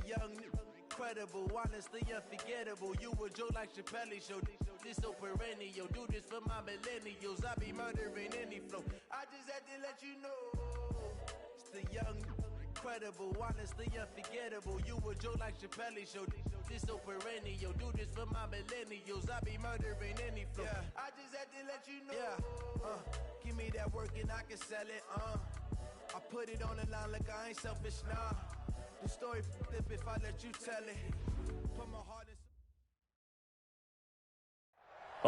young, incredible, honestly unforgettable. You a joke like Chappelle show. This so perennial. Do this for my millennials. I be murdering any flow. I just had to let you know. It's the young, incredible, honestly unforgettable. You a joke like Chappelle show. This so perennial. Do this for my millennials. I be murdering any flow. Yeah. I just had to let you know. Yeah. Give me that work and I can sell it. I put it on the line like I ain't selfish, nah. The story flip if I let you tell it. Put my heart in.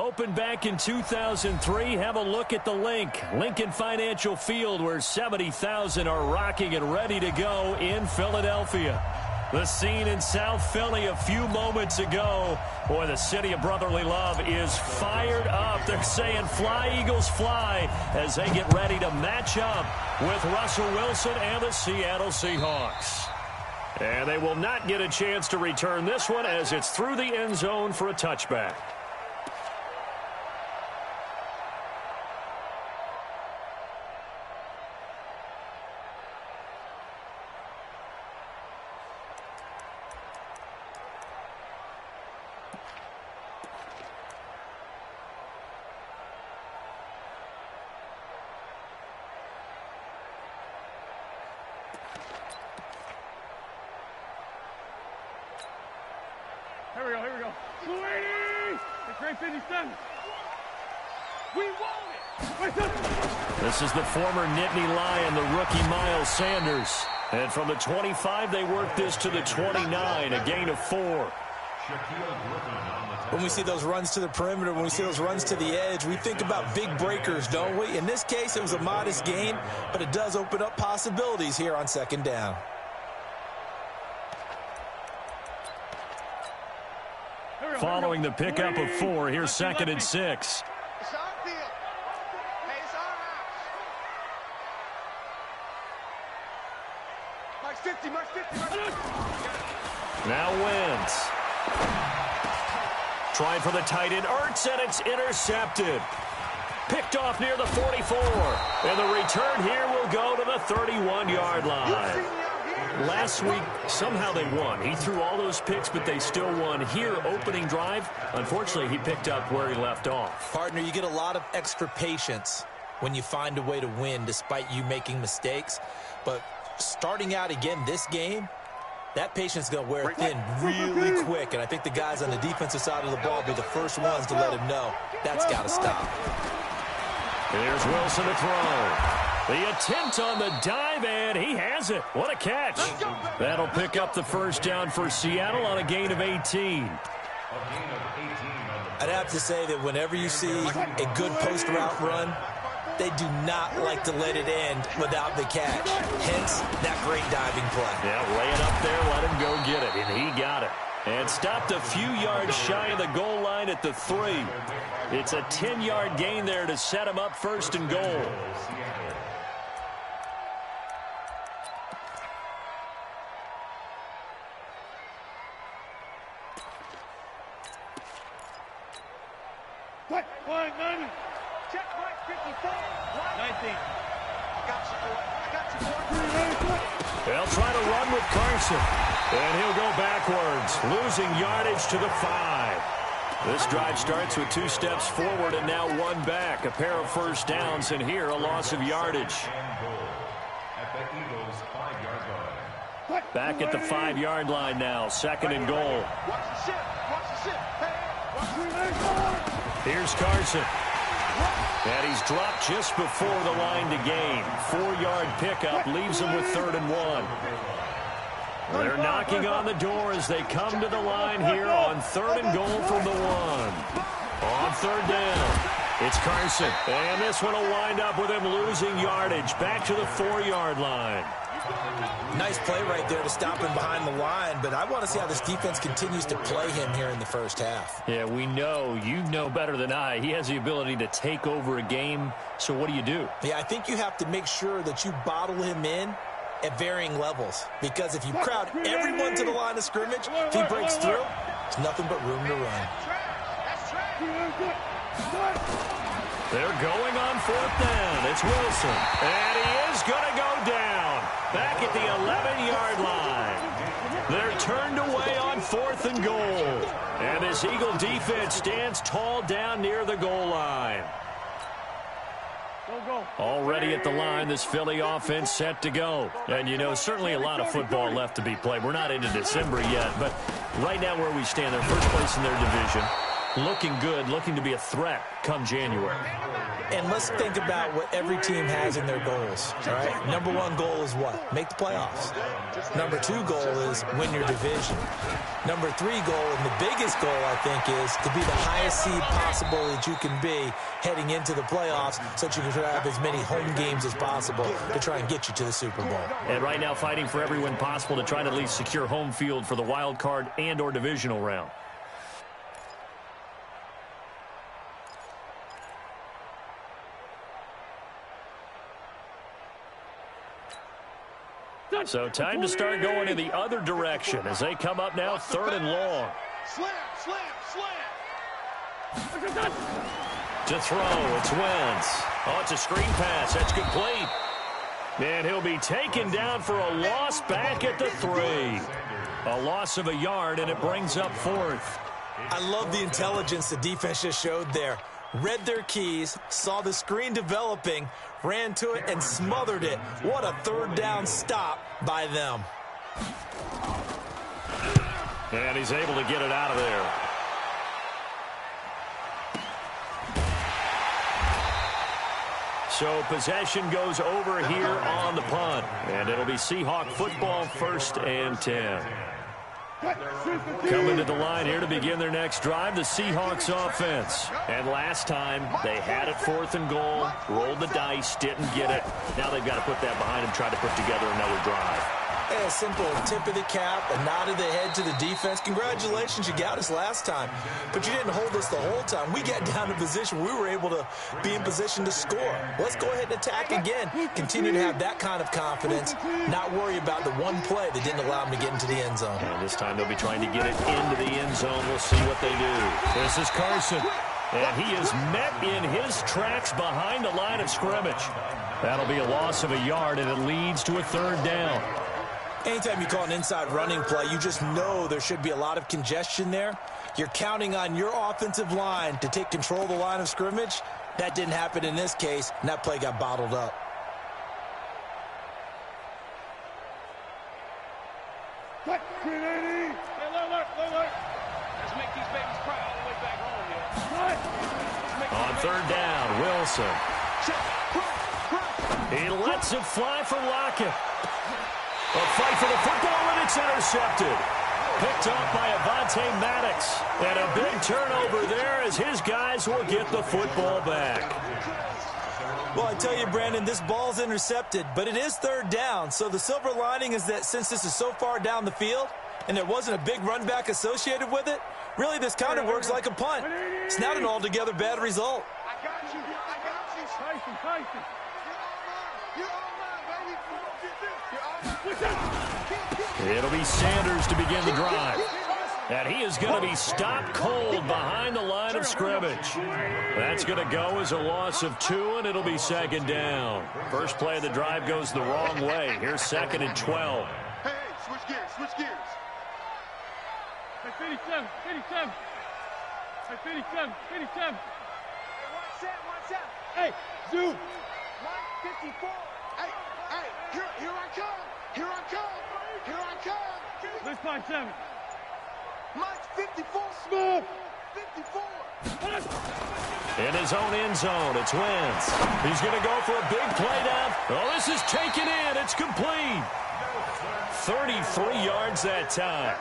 Opened back in 2003. Have a look at the link. Lincoln Financial Field, where 70,000 are rocking and ready to go in Philadelphia. The scene in South Philly a few moments ago. Boy, the city of brotherly love is fired up. They're saying fly, Eagles, fly, as they get ready to match up with Russell Wilson and the Seattle Seahawks. And they will not get a chance to return this one as it's through the end zone for a touchback. Here we go. 280! It's great 57. We want it! This is the former Nittany Lion, the rookie Miles Sanders. And from the 25, they work this to the 29, a gain of 4. When we see those runs to the perimeter, when we see those runs to the edge, we think about big breakers, don't we? In this case, it was a modest gain, but it does open up possibilities here on second down. Following the pickup of 4, here's 2nd and 6. It's our field. Hey, it's our house. Mark 50. Now Wentz. Trying for the tight end, Ertz, and it's intercepted. Picked off near the 44. And the return here will go to the 31-yard line. Last week, somehow they won. He threw all those picks, but they still won. Here, opening drive, unfortunately, he picked up where he left off. Partner, you get a lot of extra patience when you find a way to win despite you making mistakes. But starting out again this game, that patience is going to wear thin really quick. And I think the guys on the defensive side of the ball will be the first ones to let him know that's got to stop. Here's Wilson to throw. The attempt on the dive, and he has it. What a catch. That'll pick up the first down for Seattle on a gain of 18. I'd have to say that whenever you see a good post route run, they do not like to let it end without the catch. Hence, that great diving play. Yeah, lay it up there, let him go get it, and he got it. And stopped a few yards shy of the goal line at the 3. It's a 10-yard gain there to set him up 1st and goal. What? 190. Check point 54. 19. I got you, boy. They'll try to run with Carson. And he'll go backwards, losing yardage to the 5. This drive starts with 2 steps forward and now 1 back. A pair of first downs, and here a loss of yardage. Back at the 5-yard line now, 2nd and goal. Here's Carson. And he's dropped just before the line to gain. 4-yard pickup leaves him with 3rd and 1. They're knocking on the door as they come to the line here on 3rd and goal from the 1. On 3rd down, it's Carson. And this one will wind up with him losing yardage back to the 4-yard line. Nice play right there to stop him behind the line, but I want to see how this defense continues to play him here in the first half. Yeah, we know. You know better than I. He has the ability to take over a game, so what do? Yeah, I think you have to make sure that you bottle him in at varying levels, because if you crowd everyone to the line of scrimmage, if he breaks through, there's nothing but room to run. They're going on 4th down. It's Wilson, and he is going to go down back at the 11-yard line. They're turned away on 4th and goal. And this Eagle defense stands tall down near the goal line. Already at the line, this Philly offense set to go. And, you know, certainly a lot of football left to be played. We're not into December yet, but right now where we stand, they're first place in their division. Looking good, looking to be a threat come January. And let's think about what every team has in their goals, all right? Number one goal is what? Make the playoffs. Number two goal is win your division. Number three goal, and the biggest goal, I think, is to be the highest seed possible that you can be heading into the playoffs so that you can have as many home games as possible to try and get you to the Super Bowl. And right now fighting for every win possible to try to at least secure home field for the wild card and or divisional round. So time to start going in the other direction as they come up now 3rd and long. Slam, slam, slam. To throw, it's Wentz. Oh, it's a screen pass. That's complete. And he'll be taken down for a loss back at the 3. A loss of a yard, and it brings up 4th. I love the intelligence the defense just showed there. Read their keys, saw the screen developing, ran to it, and smothered it. What a 3rd down stop by them. And he's able to get it out of there. So possession goes over here on the punt. And it'll be Seahawk football, 1st and 10. Coming to the line here to begin their next drive, the Seahawks offense. And last time, they had it 4th and goal, rolled the dice, didn't get it. Now they've got to put that behind them, try to put together another drive. A simple tip of the cap, a nod of the head to the defense. Congratulations, you got us last time. But you didn't hold us the whole time. We got down to position. We were able to be in position to score. Let's go ahead and attack again. Continue to have that kind of confidence. Not worry about the one play that didn't allow them to get into the end zone. And this time they'll be trying to get it into the end zone. We'll see what they do. This is Carson. And he is met in his tracks behind the line of scrimmage. That'll be a loss of a yard, and it leads to a 3rd down. Anytime you call an inside running play, you just know there should be a lot of congestion there. You're counting on your offensive line to take control of the line of scrimmage. That didn't happen in this case, and that play got bottled up. Hey, look. Let's make these babies cry all the way back home, yo. On 3rd down, Wilson. He lets it fly for Lockett. A fight for the football, and it's intercepted. Picked off by Avonte Maddox. And a big turnover there as his guys will get the football back. Well, I tell you, Brandon, this ball's intercepted, but it is 3rd down. So the silver lining is that since this is so far down the field and there wasn't a big run back associated with it, really this kind of works like a punt. It's not an altogether bad result. I got you. Tyson. You're all mine, baby. It'll be Sanders to begin the drive. And he is going to be stopped cold behind the line of scrimmage. That's going to go as a loss of 2, and it'll be 2nd down. First play of the drive goes the wrong way. Here's 2nd and 12. Hey, switch gears. Hey, 57. Hey, 57. Watch out. Hey, zoom. 54. Hey, here I come. Let's find 7. Mike's 54. Smooth. 54. In his own end zone, it's Wentz. He's going to go for a big play down. Oh, this is taken in. It's complete. 33 yards that time.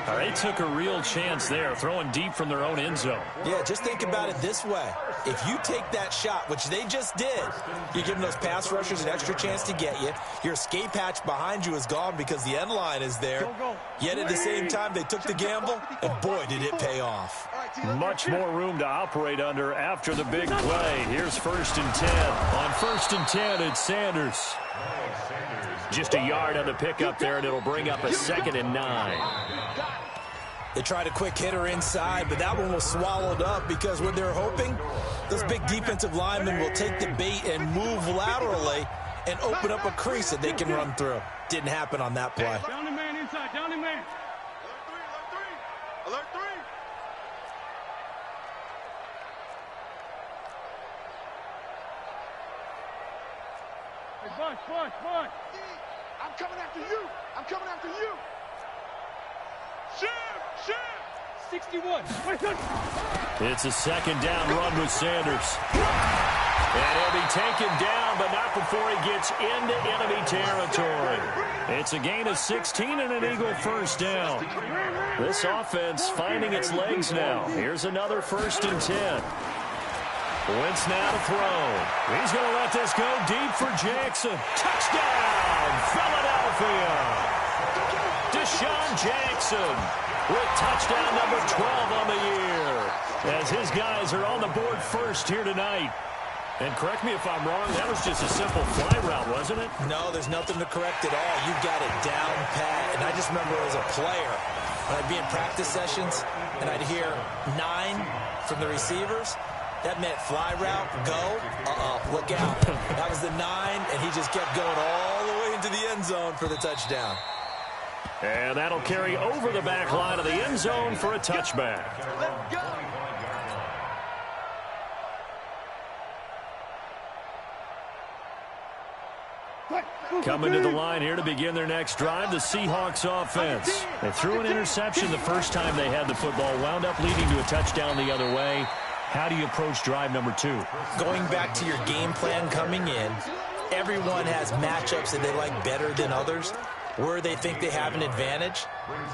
They took a real chance there, throwing deep from their own end zone. Yeah, just think about it this way. If you take that shot, which they just did, you're giving those pass rushers an extra chance to get you. Your escape hatch behind you is gone because the end line is there. Yet at the same time, they took the gamble, and boy, did it pay off. Much more room to operate under after the big play. Here's 1st and 10. On 1st and 10, it's Sanders. Just a yard on the pickup there, and it'll bring up a 2nd and 9. They tried a quick hitter inside, but that one was swallowed up because what they're hoping, those big defensive linemen will take the bait and move laterally and open up a crease that they can run through. Didn't happen on that play. Down the man inside. Alert 3. Hey, bunch. I'm coming after you. I'm coming after you. Shim. 61. It's a second down run with Sanders. And he'll be taken down, but not before he gets into enemy territory. It's a gain of 16 and an Eagle first down. This offense finding its legs now. Here's another 1st and 10. Wentz now to throw. He's going to let this go deep for Jackson. Touchdown, Philadelphia. Deshaun Jackson with touchdown number 12 on the year. As his guys are on the board first here tonight. And correct me if I'm wrong, that was just a simple fly route, wasn't it? No, there's nothing to correct at all. You got it down pat. And I just remember as a player, when I'd be in practice sessions and I'd hear 9 from the receivers, that meant fly route, go, look out. That was the 9, and he just kept going all the way into the end zone for the touchdown. And that'll carry over the back line of the end zone for a touchback. Let's go. Coming to the line here to begin their next drive, the Seahawks offense. They threw an interception the first time they had the football, wound up leading to a touchdown the other way. How do you approach drive number 2? Going back to your game plan coming in, everyone has matchups that they like better than others. Where they think they have an advantage,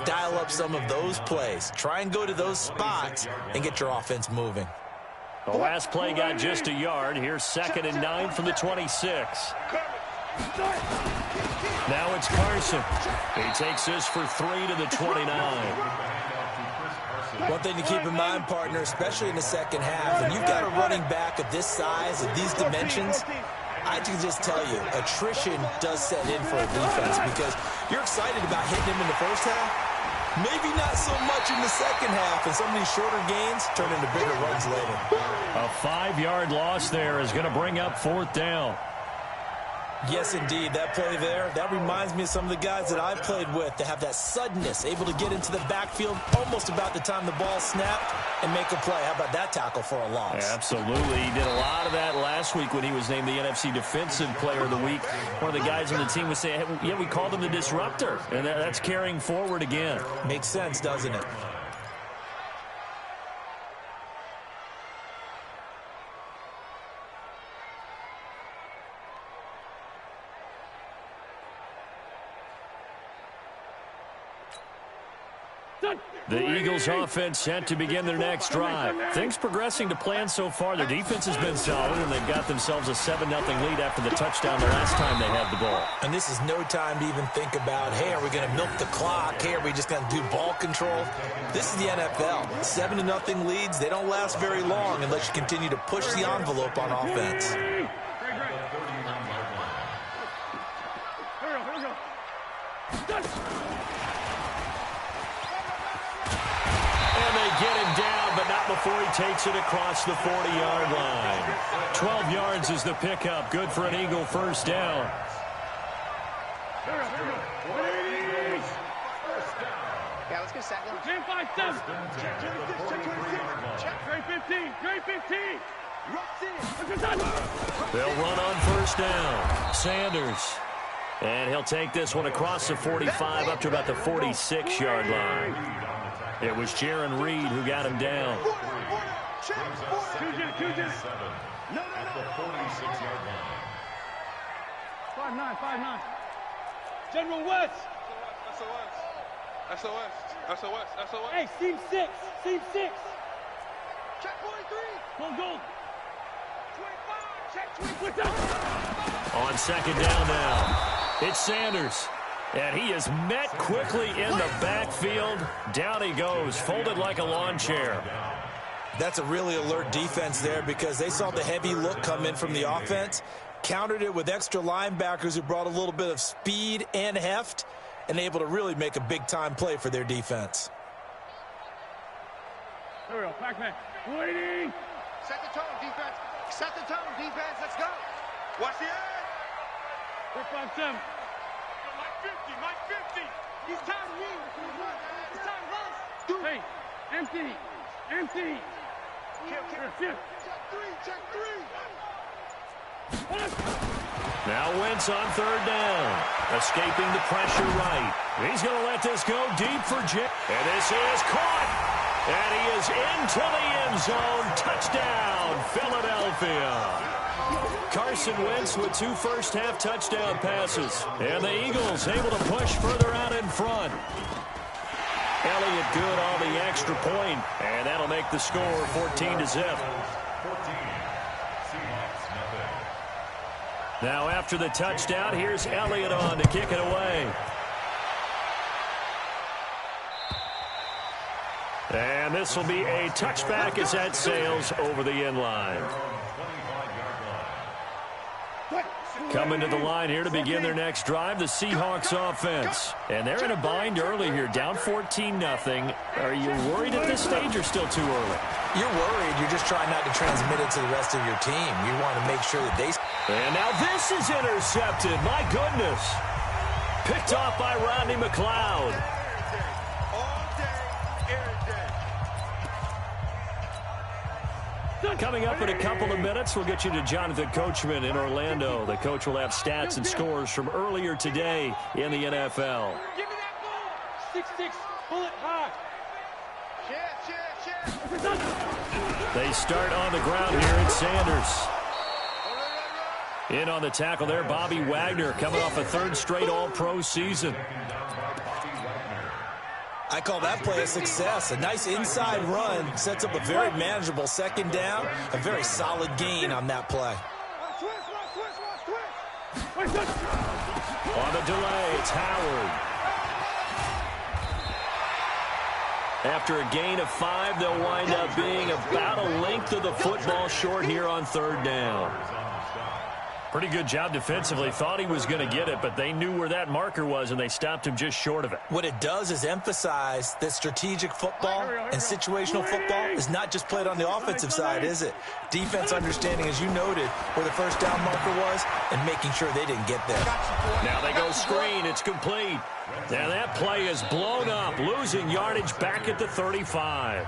dial up some of those plays. Try and go to those spots and get your offense moving. The last play got just a yard. Here's 2nd and 9 from the 26. Now it's Carson. He takes this for 3 to the 29. One thing to keep in mind, partner, especially in the second half, when you've got a running back of this size, of these dimensions, I can just tell you, attrition does set in for a defense because you're excited about hitting him in the first half. Maybe not so much in the second half, and some of these shorter gains turn into bigger runs later. A 5-yard loss there is going to bring up 4th down. Yes, indeed. That play there, that reminds me of some of the guys that I've played with that have that suddenness, able to get into the backfield almost about the time the ball snapped and make a play. How about that tackle for a loss? Absolutely. He did a lot of that last week when he was named the NFC Defensive Player of the Week. One of the guys on the team was saying, hey, yeah, we called him the disruptor, and that's carrying forward again. Makes sense, doesn't it? The Eagles offense set to begin their next drive. Things progressing to plan so far. Their defense has been solid, and they've got themselves a 7-0 lead after the touchdown the last time they had the ball. And this is no time to even think about, hey, are we going to milk the clock? Hey, are we just going to do ball control? This is the NFL. 7-0 leads, they don't last very long unless you continue to push the envelope on offense. Here we go. Get him down, but not before he takes it across the 40-yard line. 12 yards is the pickup. Good for an Eagle first down. Yeah, let's get set. 10, 5, 7. Check 26. Check 15. Great 15. They'll run on first down. Sanders. And he'll take this one across the 45 up to about the 46-yard line. It was Jaron Reed who got him down. 2-7. No. 5-9. General West. SOS. Hey, seam 6. Check 43. Goal. 25. Check 25. On second down now, it's Sanders. And he is met quickly in the backfield. Down he goes, folded like a lawn chair. That's a really alert defense there because they saw the heavy look come in from the offense, countered it with extra linebackers who brought a little bit of speed and heft, and able to really make a big-time play for their defense. Here we go, Pac-Man. Waiting. Set the tone, defense. Let's go. Watch the edge. 3-5-7. Mike 50. He's time to leave. It's time to run. Hey, empty. Empty. Check three. Now Wentz on third down. Escaping the pressure right. He's going to let this go deep for Jim. And this is caught. And he is into the end zone. Touchdown, Philadelphia. Carson Wentz with 2 first-half touchdown passes. And the Eagles able to push further out in front. Elliott good on the extra point. And that'll make the score 14-0. Now after the touchdown, here's Elliott on to kick it away. And this will be a touchback as that sails over the end line. Coming to the line here to begin their next drive, the Seahawks offense. And they're in a bind early here, down 14-0. Are you worried at this stage or still too early? You're worried. You're just trying not to transmit it to the rest of your team. You want to make sure that they... And now this is intercepted. My goodness. Picked off by Rodney McLeod. Coming up in a couple of minutes, we'll get you to Jonathan Coachman in Orlando. The coach will have stats and scores from earlier today in the NFL. Give me that ball. 6-6. Pull it high. Check. They start on the ground here at Sanders. In on the tackle there, Bobby Wagner, coming off a 3rd straight All-Pro season. I call that play a success. A nice inside run sets up a very manageable 2nd down. A very solid gain on that play. On the delay, it's Howard. After a gain of 5, they'll wind up being about a length of the football short here on 3rd down. Pretty good job defensively. Thought he was going to get it, but they knew where that marker was, and they stopped him just short of it. What it does is emphasize that strategic football and situational football is not just played on the offensive side, is it? Defense understanding, as you noted, where the 1st down marker was and making sure they didn't get there. Now they go screen. It's complete. And that play is blown up, losing yardage back at the 35.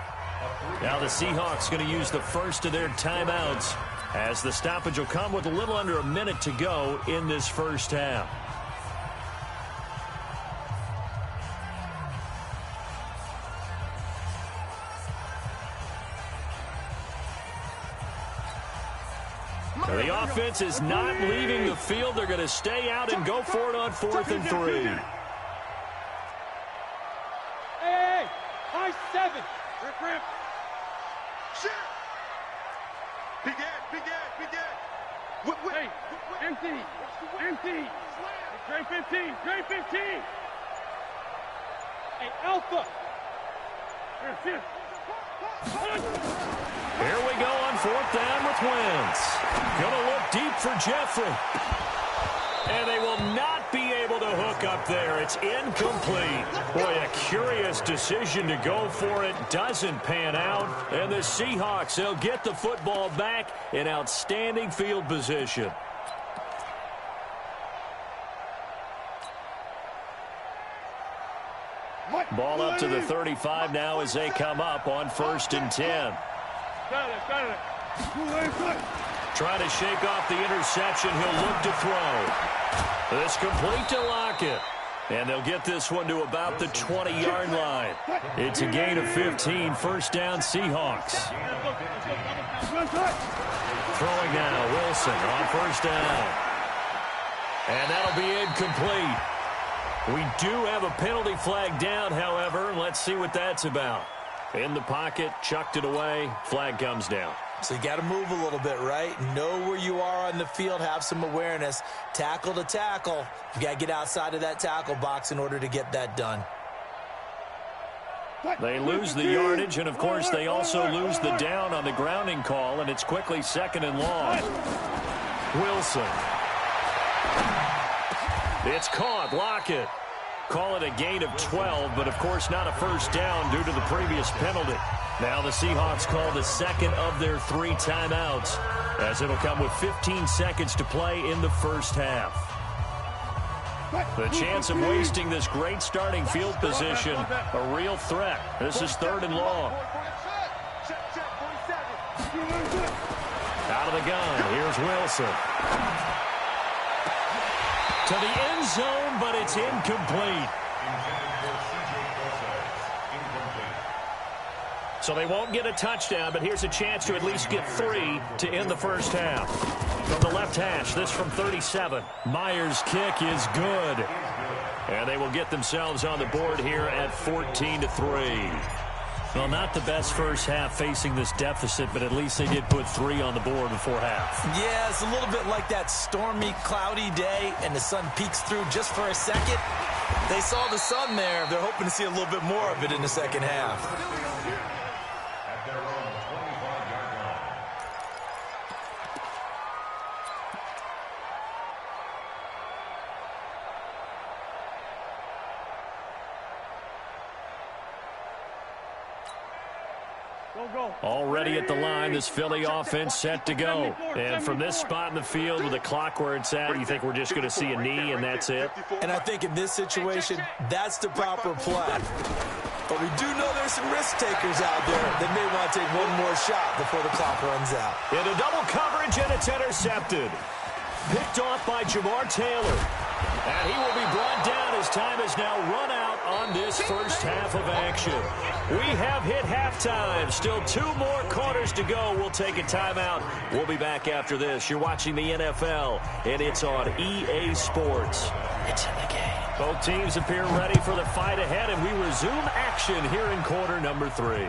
Now the Seahawks going to use the first of their timeouts, as the stoppage will come with a little under a minute to go in this first half. Now the offense is not leaving the field. They're going to stay out and go for it on 4th and 3. Hey, high 7. Rip. Shit. Begin. Hey, empty. Gray 15. Hey, Alpha. Here we go on 4th down with Wentz. Gonna look deep for Jeffrey. And they will not be able to hook up there. It's incomplete. Boy, a curious decision to go for it. Doesn't pan out. And the Seahawks, they'll get the football back in outstanding field position. Ball up to the 35 now as they come up on 1st and 10. Trying to shake off the interception. He'll look to throw. This complete to Lockett. And they'll get this one to about the 20-yard line. It's a gain of 15. 1st down, Seahawks. Throwing now, Wilson on 1st down. And that'll be incomplete. We do have a penalty flag down, however. Let's see what that's about. In the pocket, chucked it away. Flag comes down. So you got to move a little bit, right? Know where you are on the field, have some awareness. Tackle to tackle. You got to get outside of that tackle box in order to get that done. They lose the yardage, and, of course, they also lose the down on the grounding call, and it's quickly 2nd and long. Wilson. It's caught. Lockett. Call it a gain of 12, but, of course, not a 1st down due to the previous penalty. Now the Seahawks call the 2nd of their 3 timeouts, as it'll come with 15 seconds to play in the first half. The chance of wasting this great starting field position, a real threat. This is 3rd and long. Out of the gun, here's Wilson. To the end zone, but it's incomplete. So they won't get a touchdown, but here's a chance to at least get 3 to end the first half. From the left hash, this from 37. Myers' kick is good. And they will get themselves on the board here at 14-3. Well, not the best first half facing this deficit, but at least they did put 3 on the board before half. Yeah, it's a little bit like that stormy, cloudy day, and the sun peeks through just for a second. They saw the sun there. They're hoping to see a little bit more of it in the second half. Already at the line, this Philly offense set to go. And from this spot in the field with the clock where it's at, you think we're just going to see a knee and that's it? And I think in this situation, that's the proper play. But we do know there's some risk takers out there that may want to take one more shot before the clock runs out. Into double coverage, and it's intercepted. Picked off by Jamar Taylor. And he will be brought down as time has now run out on this first half of action. We have hit halftime. Still 2 more quarters to go. We'll take a timeout. We'll be back after this. You're watching the NFL, and it's on EA Sports. It's in the game. Both teams appear ready for the fight ahead, and we resume action here in quarter number 3.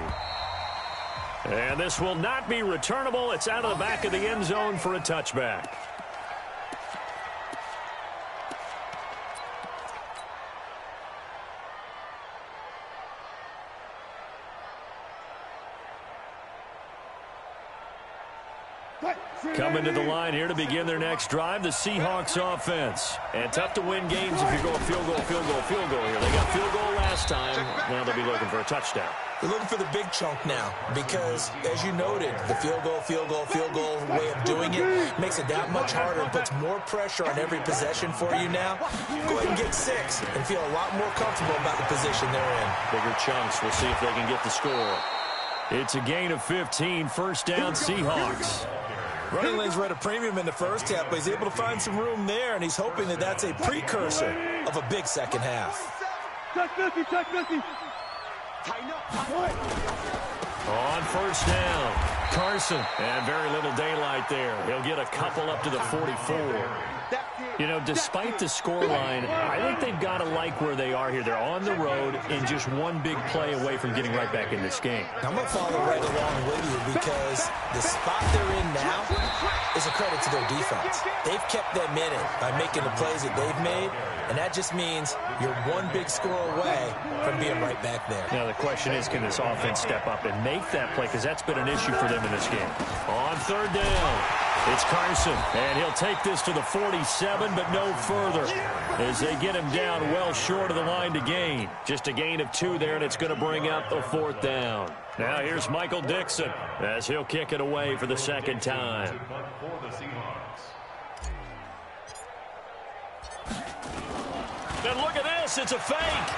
And this will not be returnable. It's out of the back of the end zone for a touchback. Coming to the line here to begin their next drive, the Seahawks offense. And tough to win games if you're going field goal, field goal, field goal here. They got field goal last time. Now they'll be looking for a touchdown. They're looking for the big chunk now because, as you noted, the field goal, field goal, field goal way of doing it makes it that much harder and puts more pressure on every possession for you now. Go ahead and get 6 and feel a lot more comfortable about the position they're in. Bigger chunks. We'll see if they can get the score. It's a gain of 15, first down Seahawks. Running lanes were at a premium in the first half, but he's able to find some room there, and he's hoping that that's a precursor of a big second half. Check 50, check 50. On first down, Carson. And very little daylight there. He'll get a couple up to the 44. You know, despite the scoreline, I think they've got to like where they are here. They're on the road and just one big play away from getting right back in this game. I'm going to follow right along with you because the spot they're in now is a credit to their defense. They've kept them in it by making the plays that they've made, and that just means you're one big score away from being right back there. Now, the question is, can this offense step up and make that play? Because that's been an issue for them in this game. On third down, it's Carson, and he'll take this to the 47, but no further as they get him down well short of the line to gain. Just a gain of 2 there, and it's going to bring up the 4th down. Now here's Michael Dixon as he'll kick it away for the second time. And look at this, it's a fake.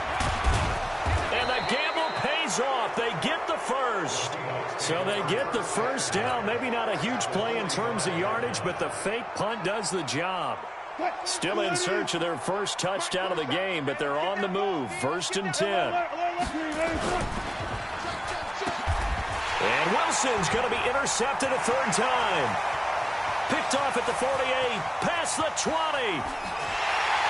And the gamble pays off. They get the first. So they get the first down. Maybe not a huge play in terms of yardage, but the fake punt does the job. Still in search of their first touchdown of the game, but they're on the move. 1st and 10. And Wilson's going to be intercepted a 3rd time. Picked off at the 48, past the 20.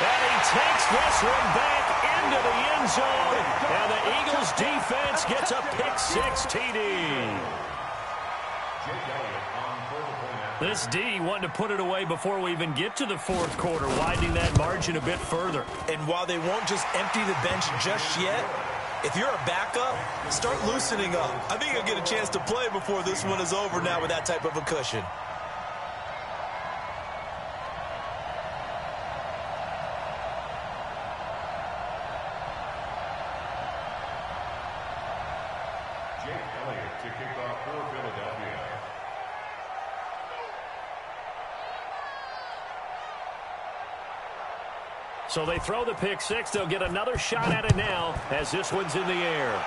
And he takes this one back into the end zone. And the Eagles defense gets a pick-6 TD. This D wanted to put it away before we even get to the 4th quarter, widening that margin a bit further. And while they won't just empty the bench just yet, if you're a backup, start loosening up. I think you'll get a chance to play before this one is over now with that type of a cushion. So they throw the pick six. They'll get another shot at it now as this one's in the air.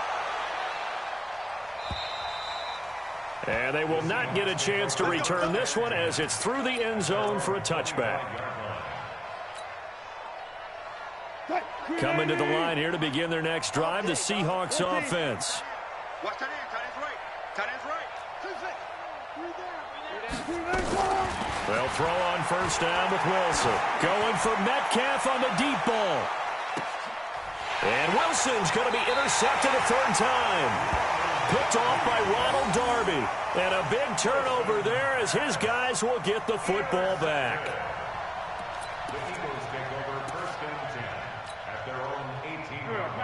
And they will not get a chance to return this one as it's through the end zone for a touchback. Coming to the line here to begin their next drive, the Seahawks offense. Watch tight end. Tight end's right. Tight end's right. They'll throw on first down with Wilson. Going for Metcalf on the deep ball. And Wilson's going to be intercepted a third time. Picked off by Ronald Darby. And a big turnover there as his guys will get the football back.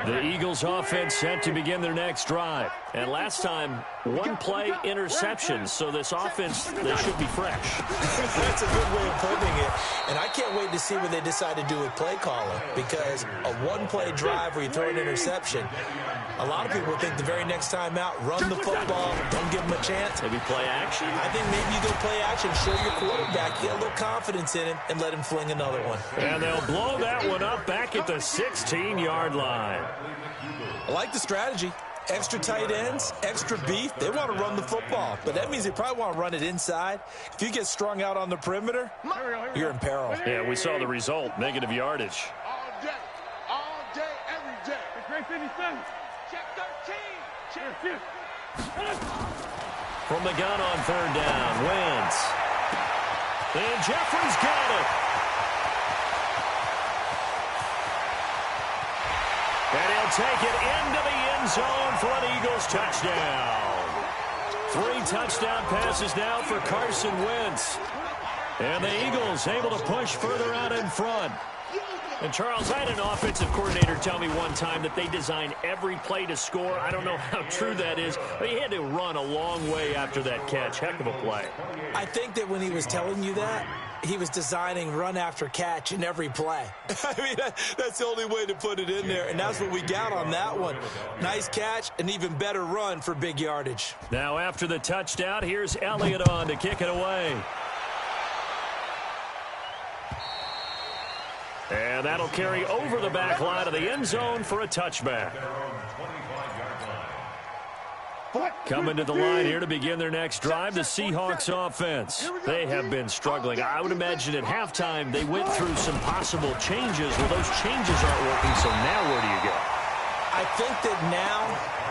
The Eagles offense set to begin their next drive. And last time, one play interception. So this offense, they should be fresh. That's a good way of putting it. And I can't wait to see what they decide to do with play calling. Because a one-play drive where you throw an interception, a lot of people think the very next time out, run the football, don't give them a chance. Maybe play action? I think maybe you go play action, show your quarterback, get a little confidence in him, and let him fling another one. And they'll blow that one up back at the 16-yard line. I like the strategy. Extra tight ends, extra beef. They want to run the football, but that means they probably want to run it inside. If you get strung out on the perimeter, you're in peril. Yeah, we saw the result, negative yardage. All day, every day. Great 57. Check 13. Check. From the gun on third down, Wentz. And Jeffrey's got it. And he'll take it into the end zone for an Eagles touchdown. 3 touchdown passes now for Carson Wentz. And the Eagles able to push further out in front. And, Charles, I had an offensive coordinator tell me one time that they design every play to score. I don't know how true that is, but he had to run a long way after that catch. Heck of a play. I think that when he was telling you that, he was designing run after catch in every play. I mean, that's the only way to put it in there, and that's what we got on that one. Nice catch, an even better run for big yardage. Now after the touchdown, here's Elliott on to kick it away. And that'll carry over the back line of the end zone for a touchback. Coming to the line here to begin their next drive, the Seahawks offense. They have been struggling. I would imagine at halftime they went through some possible changes. Well, those changes aren't working, so now where do you go? I think that now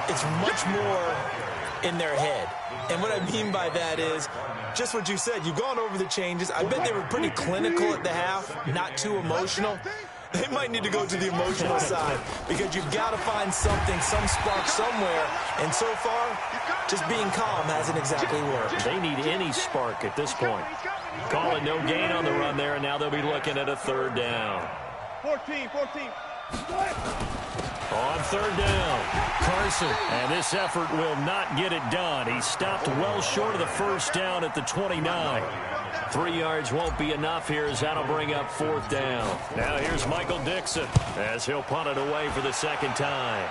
it's much more in their head. And what I mean by that is just what you said. You've gone over the changes. I bet they were pretty clinical at the half, not too emotional. They might need to go to the emotional side because you've got to find something, some spark somewhere. And so far, just being calm hasn't exactly worked. They need any spark at this point. Calling no gain on the run there, and now they'll be looking at a third down. 14. On third down, Carson, and this effort will not get it done. He stopped well short of the first down at the 29. 3 yards won't be enough here as that'll bring up fourth down. Now here's Michael Dixon as he'll punt it away for the second time.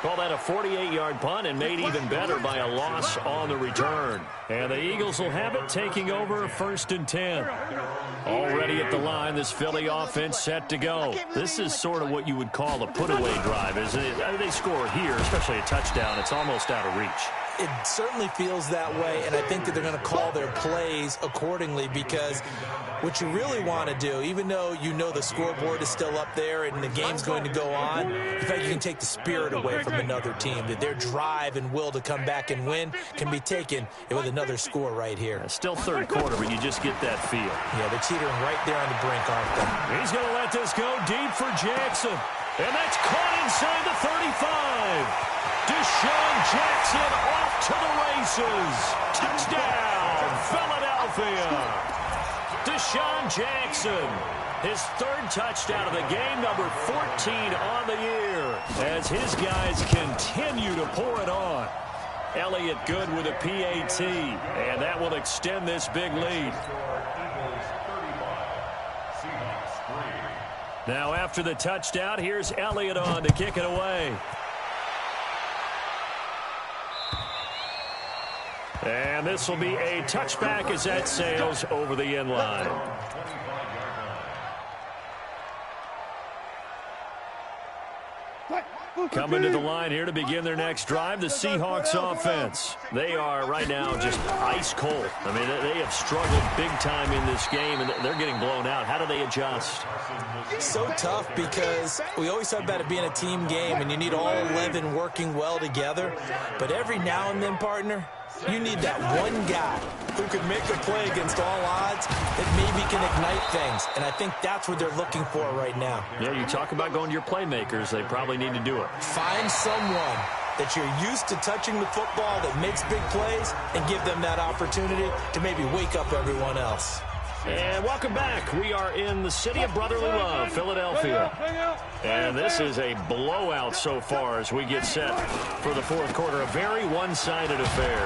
Call that a 48-yard punt and made even better by a loss on the return. And the Eagles will have it taking over 1st and 10. Already at the line, this Philly offense set to go. This is sort of what you would call a put-away drive, isn't it? I mean, they score here, especially a touchdown. It's almost out of reach. It certainly feels that way, and I think that they're going to call their plays accordingly because what you really want to do, even though you know the scoreboard is still up there and the game's going to go on, in fact, you can take the spirit away from another team, that their drive and will to come back and win can be taken with another score right here. Still third quarter, but you just get that feel. Yeah, they're teetering right there on the brink, aren't they? He's going to let this go deep for Jackson, and that's caught inside the 35. Deshaun Jackson off to the races. Touchdown, Philadelphia. Deshaun Jackson, his 3rd touchdown of the game, number 14 on the year, as his guys continue to pour it on. Elliott good with a PAT, and that will extend this big lead. Now after the touchdown, here's Elliott on to kick it away. And this will be a touchback as that sails over the end line. Coming to the line here to begin their next drive, the Seahawks offense. They are right now just ice cold. I mean, they have struggled big time in this game, and they're getting blown out. How do they adjust? So tough because we always talk about it being a team game, and you need all 11 working well together. But every now and then, partner, you need that one guy who can make a play against all odds that maybe can ignite things. And I think that's what they're looking for right now. Yeah, you talk about going to your playmakers. They probably need to do it. Find someone that you're used to touching the football that makes big plays and give them that opportunity to maybe wake up everyone else. And welcome back. We are in the city of brotherly love, Philadelphia. And this is a blowout so far as we get set for the fourth quarter. A very one-sided affair.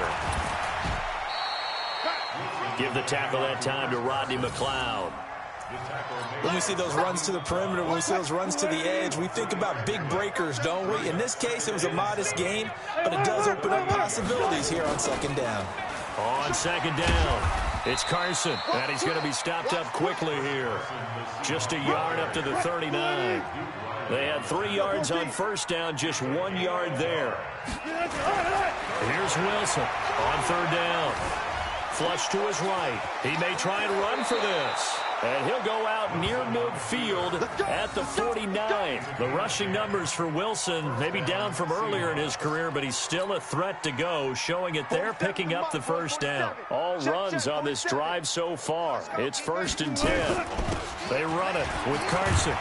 Give the tackle that time to Rodney McLeod. When we see those runs to the perimeter, when we see those runs to the edge, we think about big breakers, don't we? In this case, it was a modest gain, but it does open up possibilities here on second down. On second down, it's Carson, and he's going to be stopped up quickly here. Just a yard up to the 39. They had 3 yards on first down, just 1 yard there. Here's Wilson on third down. Flush to his right. He may try and run for this. And he'll go out near midfield at the 49. The rushing numbers for Wilson may be down from earlier in his career, but he's still a threat to go, showing it there, picking up the first down. All runs on this drive so far. It's 1st and 10. They run it with Carson.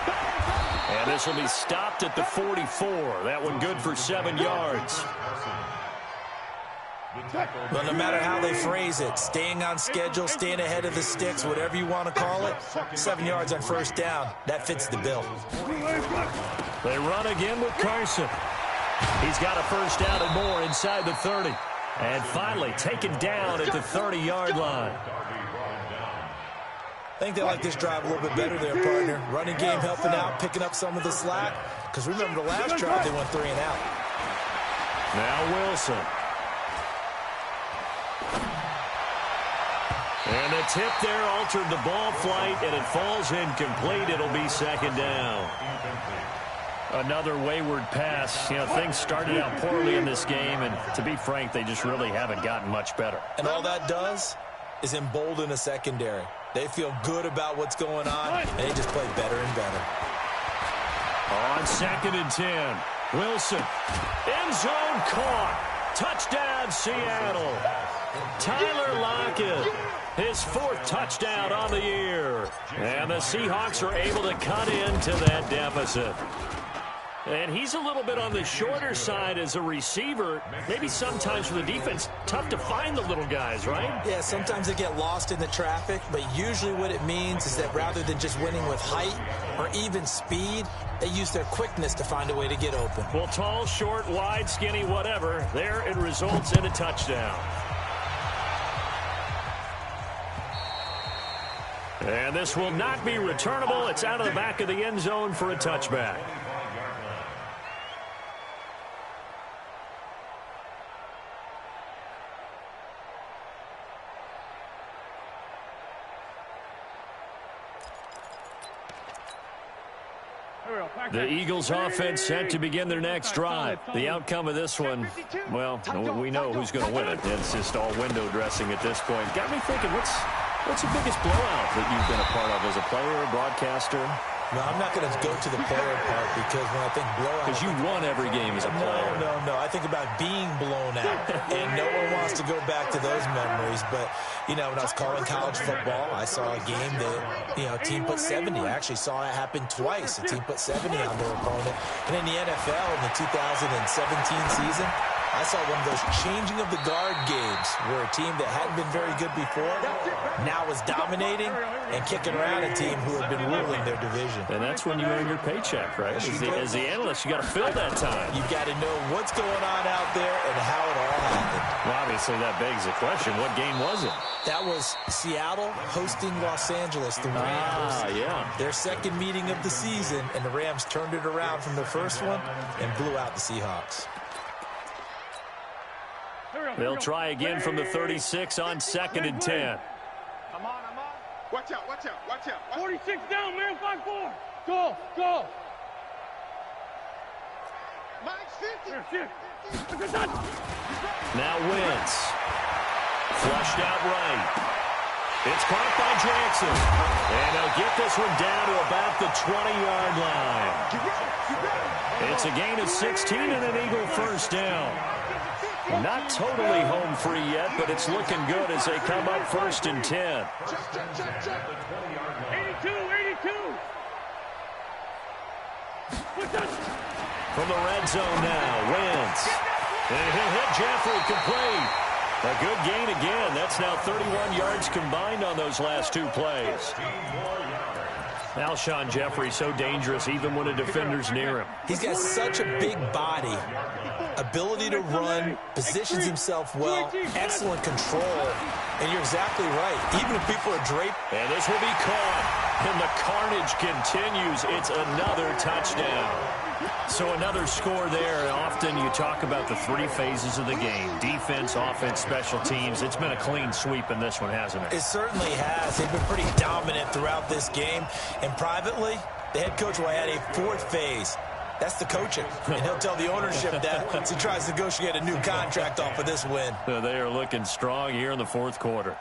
And this will be stopped at the 44. That one good for 7 yards. Well, no matter how they phrase it, staying on schedule, staying ahead of the sticks, whatever you want to call it, 7 yards on first down, that fits the bill. They run again with Carson. He's got a first down and more inside the 30. And finally taken down at the 30-yard line. I think they like this drive a little bit better there, partner. Running game helping out, picking up some of the slack. Because remember, the last drive they went 3 and out. Now Wilson. And the tip there altered the ball flight, and it falls incomplete. It'll be second down. Another wayward pass. You know, things started out poorly in this game, and to be frank, they just really haven't gotten much better. And all that does is embolden a secondary. They feel good about what's going on, and they just play better and better. On 2nd and 10, Wilson. End zone caught. Touchdown, Seattle. Tyler Lockett, his 4th touchdown on the year. And the Seahawks are able to cut into that deficit. And he's a little bit on the shorter side as a receiver. Maybe sometimes for the defense, tough to find the little guys, right? Yeah, sometimes they get lost in the traffic, but usually what it means is that rather than just winning with height or even speed, they use their quickness to find a way to get open. Well, tall, short, wide, skinny, whatever, there it results in a touchdown. And this will not be returnable. It's out of the back of the end zone for a touchback. The Eagles offense set to begin their next drive. The outcome of this one, well, we know who's going to win it. It's just all window dressing at this point. Got me thinking, what's the biggest blowout that you've been a part of as a player or broadcaster? No, I'm not going to go to the player part because when I think blowout... Because you won every game as a player. No. I think about being blown out, and no one wants to go back to those memories. But, you know, when I was calling college football, I saw a game that, you know, a team put 70. I actually saw it happen twice. A team put 70 on their opponent. And in the NFL in the 2017 season, I saw one of those changing of the guard games where a team that hadn't been very good before now was dominating and kicking around a team who had been ruling their division. And that's when you earn your paycheck, right? As the analyst, you got to fill that time. You've got to know what's going on out there and how it all happened. Well, obviously, that begs the question, what game was it? That was Seattle hosting Los Angeles, the Rams. Yeah. Their second meeting of the season, and the Rams turned it around from the first one and blew out the Seahawks. They'll try again from the 36 on 2nd and 10. I'm on. Watch out. 46 down, man. 5-4. Go. Mike's 50. Now Wentz. Flushed out right. It's caught by Jackson. And they'll get this one down to about the 20-yard line. It's a gain of 16 and an Eagle first down. Not totally home free yet, but it's looking good as they come up 1st and 10. 82. From the red zone now, Wentz. And he'll hit Jeffrey complete. A good gain again. That's now 31 yards combined on those last 2 plays. Alshon Jeffrey so dangerous even when a defender's near him. He's got such a big body, ability to run, positions himself well, excellent control. And you're exactly right. Even if people are draped. And this will be caught. And the carnage continues. It's another touchdown. So another score there. Often you talk about the 3 phases of the game. Defense, offense, special teams. It's been a clean sweep in this one, hasn't it? It certainly has. They've been pretty dominant throughout this game. And privately, the head coach will add a 4th phase. That's the coaching. And he'll tell the ownership that once he tries to negotiate a new contract off of this win. They are looking strong here in the 4th quarter.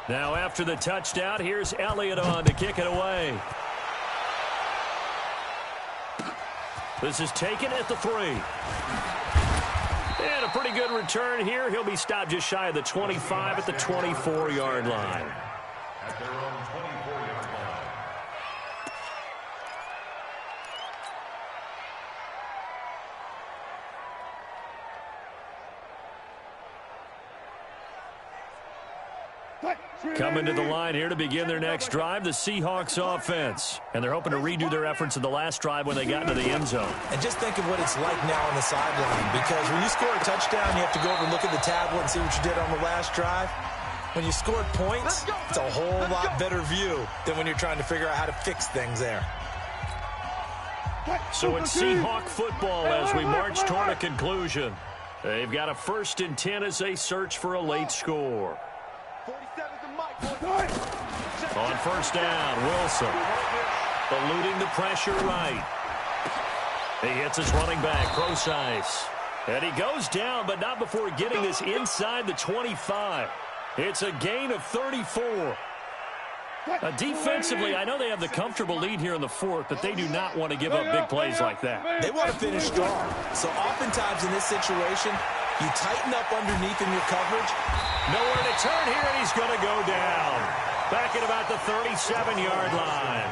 Now after the touchdown, here's Elliott on to kick it away. This is taken at the 3. And a pretty good return here. He'll be stopped just shy of the 25 at the 24-yard line. At their own 24-yard line. Coming to the line here to begin their next drive, the Seahawks offense. And they're hoping to redo their efforts in the last drive when they got into the end zone. And just think of what it's like now on the sideline. Because when you score a touchdown, you have to go over and look at the tablet and see what you did on the last drive. When you scored points, it's a whole lot better view than when you're trying to figure out how to fix things there. So it's Seahawk football as we march toward a conclusion. They've got a 1st and 10 as they search for a late score. On 1st down, Wilson eluding the pressure right. He hits his running back, Procise. And he goes down, but not before getting this inside the 25. It's a gain of 34. Defensively, I know they have the comfortable lead here in the 4th, but they do not want to give up big plays like that. They want to finish strong. So oftentimes in this situation, you tighten up underneath in your coverage. Nowhere to turn here, and he's going to go down. Back at about the 37-yard line.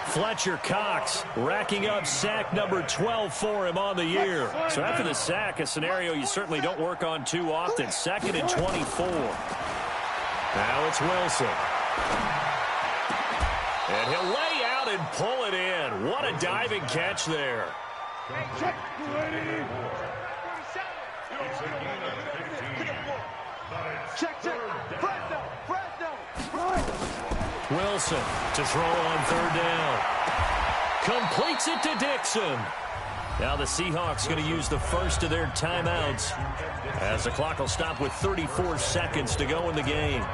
Fletcher Cox racking up sack number 12 for him on the year. So after the sack, a scenario you certainly don't work on too often. 2nd and 24. Now it's Wilson. And he'll lay out and pull it in. What a diving catch there. Check. Wilson to throw on 3rd down. Completes it to Dixon. Now the Seahawks going to use the first of their timeouts as the clock will stop with 34 seconds to go in the game.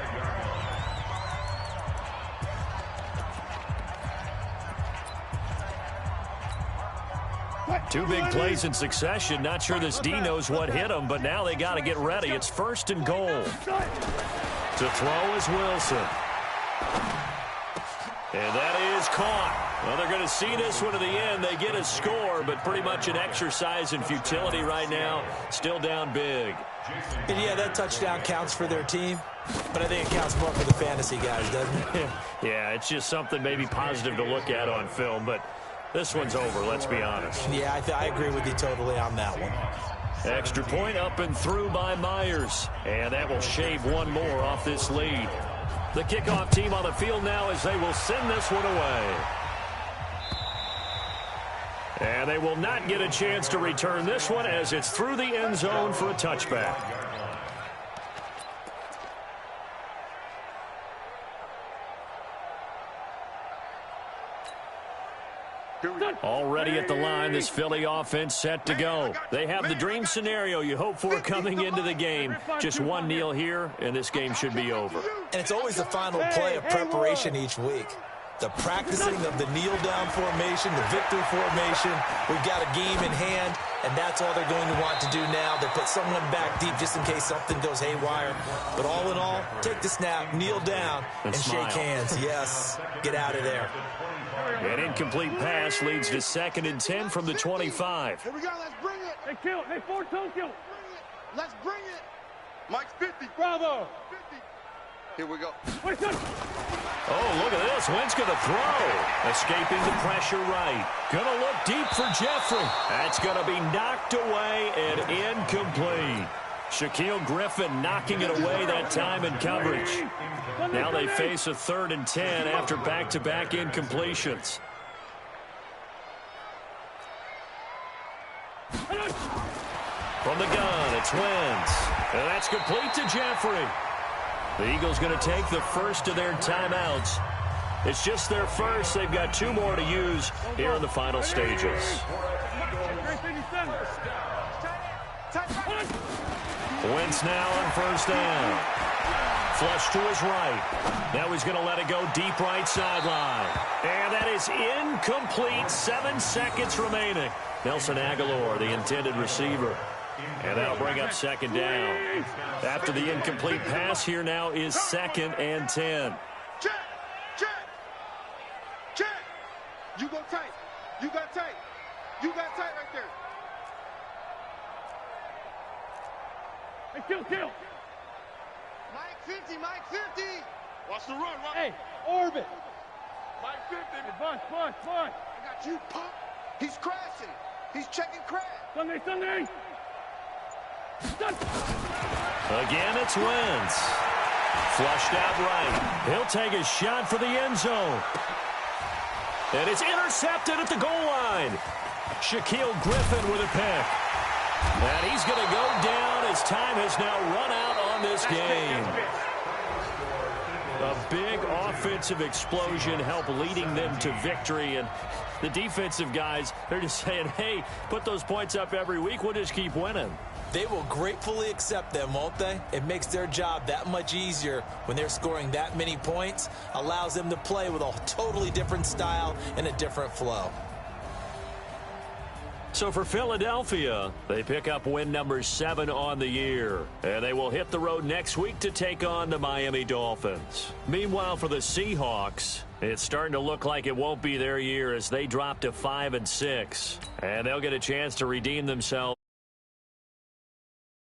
Two big plays in succession. Not sure this D knows what hit him, but now they got to get ready. It's 1st and goal. To throw is Wilson. And that is caught. Well, they're going to see this one to the end. They get a score, but pretty much an exercise in futility right now. Still down big. And yeah, that touchdown counts for their team, but I think it counts more for the fantasy guys, doesn't it? Yeah, it's just something maybe positive to look at on film, but this one's over, let's be honest. Yeah, I agree with you totally on that one. Extra point up and through by Myers. And that will shave one more off this lead. The kickoff team on the field now as they will send this one away. And they will not get a chance to return this one as it's through the end zone for a touchback. Here we ready at the line. This Philly offense set to go. They have the dream scenario you hope for coming into the game. Just one kneel here, and this game should be over. And it's always the final play of preparation each week. The practicing of the kneel-down formation, the victory formation. We've got a game in hand, and that's all they're going to want to do now. They put someone back deep just in case something goes haywire. But all in all, take the snap, kneel down, and shake hands. Yes, get out of there. An incomplete pass leads to 2nd and 10 from the 25. Here we go, let's bring it. Hey, kill. Hey, Ford, don't kill. Let's bring it. Mike's 50. Bravo. 50. Here we go. Wait, son. Oh, look at this. Wentz going to throw. Escaping the pressure right. Going to look deep for Jeffrey. That's going to be knocked away and incomplete. Shaquille Griffin knocking it away that time in coverage. Now they face a 3rd and 10 after back-to-back incompletions. From the gun, it's Wentz. And that's complete to Jeffrey. The Eagles going to take the first of their timeouts. It's just their first. They've got 2 more to use here in the final stages. Wentz now on 1st down. Flush to his right. Now he's going to let it go deep right sideline. And that is incomplete. 7 seconds remaining. Nelson Aguilar, the intended receiver. And that'll bring up 2nd down. After the incomplete pass, here now is 2nd and 10. Check, check, check. You go tight. You got tight. You got tight right there. Hey, kill. Mike 50, Mike 50. Watch the run. Hey, orbit. Mike 50. Hey, bunch. I got you, pump. He's crashing. He's checking crash. Sunday. Again, it's Wentz. Flushed out right. He'll take a shot for the end zone. And it's intercepted at the goal line. Shaquille Griffin with a pick. And he's going to go down as time has now run out on this game. A big offensive explosion helped leading them to victory. And the defensive guys, they're just saying, hey, put those points up every week. We'll just keep winning. They will gratefully accept them, won't they? It makes their job that much easier when they're scoring that many points. Allows them to play with a totally different style and a different flow. So for Philadelphia, they pick up win number 7 on the year. And they will hit the road next week to take on the Miami Dolphins. Meanwhile, for the Seahawks, it's starting to look like it won't be their year as they drop to 5-6. And they'll get a chance to redeem themselves.